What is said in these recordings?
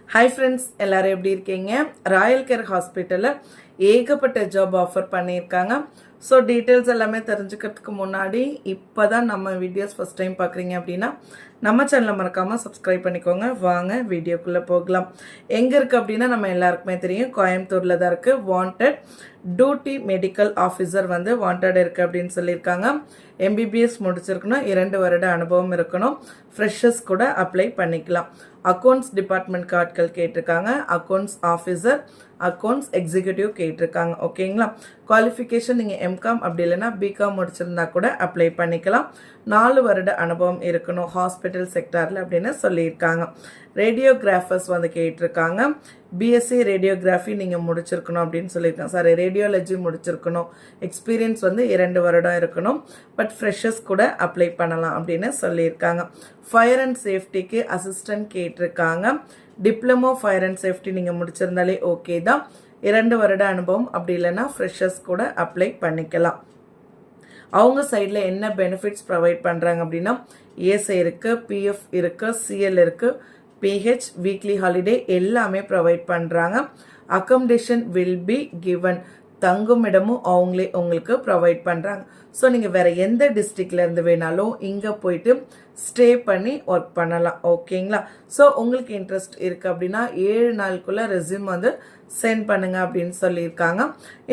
Hi friends, எல்லாரும் எப்படி இருக்கீங்க? ராயல் கேர் ஹாஸ்பிட்டல்ல ஏகப்பட்ட ஜாப் ஆஃபர் பண்ணியிருக்காங்க. ஸோ டீட்டெயில்ஸ் எல்லாமே தெரிஞ்சுக்கிறதுக்கு முன்னாடி இப்போதான் நம்ம வீடியோஸ் ஃபர்ஸ்ட் டைம் பார்க்குறீங்க அப்படின்னா நம்ம சேனலை மறக்காமல் சப்ஸ்கிரைப் பண்ணிக்கோங்க. வாங்க வீடியோக்குள்ளே போகலாம். எங்கே இருக்குது அப்படின்னா நம்ம எல்லாருக்குமே தெரியும், கோயம்புத்தூரில் தான் இருக்குது. வாண்டட் டியூட்டி மெடிக்கல் ஆஃபீஸர் வந்து வாண்டட் இருக்குது அப்படின்னு சொல்லியிருக்காங்க. எம்பிபிஎஸ் முடிச்சிருக்கணும், 2 வருட அனுபவம் இருக்கணும், ஃப்ரெஷர்ஸ் கூட அப்ளை பண்ணிக்கலாம். அக்கௌண்ட்ஸ் டிபார்ட்மெண்ட் ஆட்கள் கேட்டிருக்காங்க, அக்கௌண்ட்ஸ் ஆஃபீஸர், அக்கௌண்ட்ஸ் எக்ஸிக்யூட்டிவ் கேட்டிருக்காங்க. ஓகேங்களா? குவாலிஃபிகேஷன் நீங்கள் எம்காம் அப்படி இல்லைன்னா பிகாம் முடிச்சிருந்தா கூட அப்ளை பண்ணிக்கலாம். 4 வருட அனுபவம் இருக்கணும் ஹாஸ்பிட்டல் செக்டாரில் அப்படின்னு சொல்லியிருக்காங்க. ரேடியோகிராஃபர்ஸ் வந்து கேட்டிருக்காங்க, பிஎஸ்சி ரேடியோகிராஃபி நீங்கள் முடிச்சிருக்கணும் அப்படின்னு சொல்லியிருக்காங்க. சாரி, ரேடியோலஜி முடிச்சிருக்கணும், எக்ஸ்பீரியன்ஸ் வந்து 2 வருடம் இருக்கணும், பட் ஃப்ரெஷர்ஸ் கூட அப்ளை பண்ணலாம் அப்படின்னு சொல்லியிருக்காங்க. ஃபயர் அண்ட் சேஃப்டிக்கு அசிஸ்டன்ட் கேட்டிருக்காங்க. டிப்ளமோ ஃபயர் அண்ட் சேஃப்டி நீங்கள் முடிச்சிருந்தாலே ஓகே தான். 2 வருட அனுபவம் அப்படி இல்லைன்னா ஃப்ரெஷர்ஸ் கூட அப்ளை பண்ணிக்கலாம். அவங்க சைடில் என்ன பெனிஃபிட்ஸ் ப்ரொவைட் பண்ணுறாங்க அப்படின்னா ஏஎஸ்ஐ இருக்குது, பிஎஃப் இருக்குது, சிஎல் இருக்குது, பிஹெச், வீக்லி ஹாலிடே எல்லாமே ப்ரொவைட் பண்ணுறாங்க. அக்கமடேஷன் வில் பி கிவன், தங்கும் இடமும் அவங்களே உங்களுக்கு ப்ரொவைட் பண்ணுறாங்க. ஸோ நீங்கள் வேறு எந்த டிஸ்ட்ரிக்ட்லேருந்து வேணாலும் இங்கே போயிட்டு ஸ்டே பண்ணி ஒர்க் பண்ணலாம். ஓகேங்களா? ஸோ உங்களுக்கு இன்ட்ரெஸ்ட் இருக்குது அப்படின்னா 7 நாளுக்குள்ளே ரெஸ்யூம் வந்து சென்ட் பண்ணுங்க அப்படின்னு சொல்லியிருக்காங்க.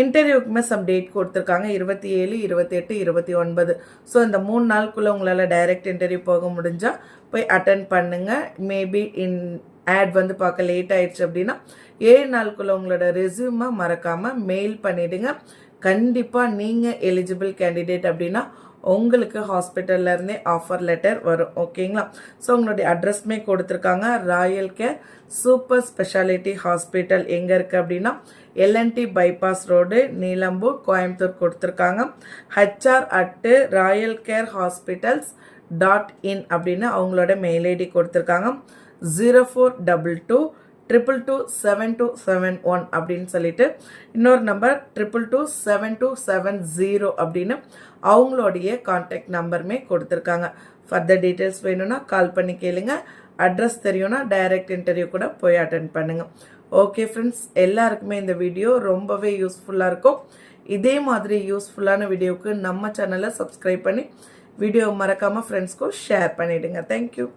இன்டர்வியூக்குமே சம் டேட் கொடுத்துருக்காங்க, 27, 28, 29. ஸோ இந்த 3 நாளுக்குள்ளே உங்களால் டைரக்ட் இன்டர்வியூ போக முடிஞ்சால் போய் அட்டன் பண்ணுங்க. மேபி ஆட் வந்து பார்க்க லேட் ஆயிடுச்சு அப்படின்னா 7 நாளுக்குள்ள உங்களோட ரெஸ்யூமை மறக்காம மெயில் பண்ணிடுங்க. கண்டிப்பாக நீங்கள் எலிஜிபிள் கேண்டிடேட் அப்படின்னா உங்களுக்கு ஹாஸ்பிட்டல்ல இருந்தே ஆஃபர் லெட்டர் வரும். ஓகேங்களா? ஸோ உங்களுடைய அட்ரஸ்மே கொடுத்துருக்காங்க. Royal care super speciality hospital எங்கே இருக்குது அப்படின்னா L and T bypass road, Neelambur, Coimbatore கொடுத்துருக்காங்க. hr@royalcarehospitals.in அப்படின்னு அவங்களோட மெயில் ஐடி கொடுத்துருக்காங்க. 0422227271 அப்படின்னு சொல்லிட்டு இன்னொரு நம்பர் 22227270 அப்படின்னு அவங்களுடைய கான்டாக்ட் நம்பருமே கொடுத்துருக்காங்க. ஃபர்தர் டீட்டெயில்ஸ் வேணும்னா கால் பண்ணி கேளுங்க. அட்ரஸ் தெரியும்னா டைரக்ட் இன்டர்வியூ கூட போய் அட்டென்ட் பண்ணுங்க. ஓகே ஃப்ரெண்ட்ஸ், எல்லாருக்குமே இந்த வீடியோ ரொம்பவே யூஸ்ஃபுல்லாக இருக்கும். இதே மாதிரி யூஸ்ஃபுல்லான வீடியோவுக்கு நம்ம சேனலை சப்ஸ்கிரைப் பண்ணி வீடியோ மறக்காமல் ஃப்ரெண்ட்ஸ்க்கும் ஷேர் பண்ணிவிடுங்க. தேங்க்யூ.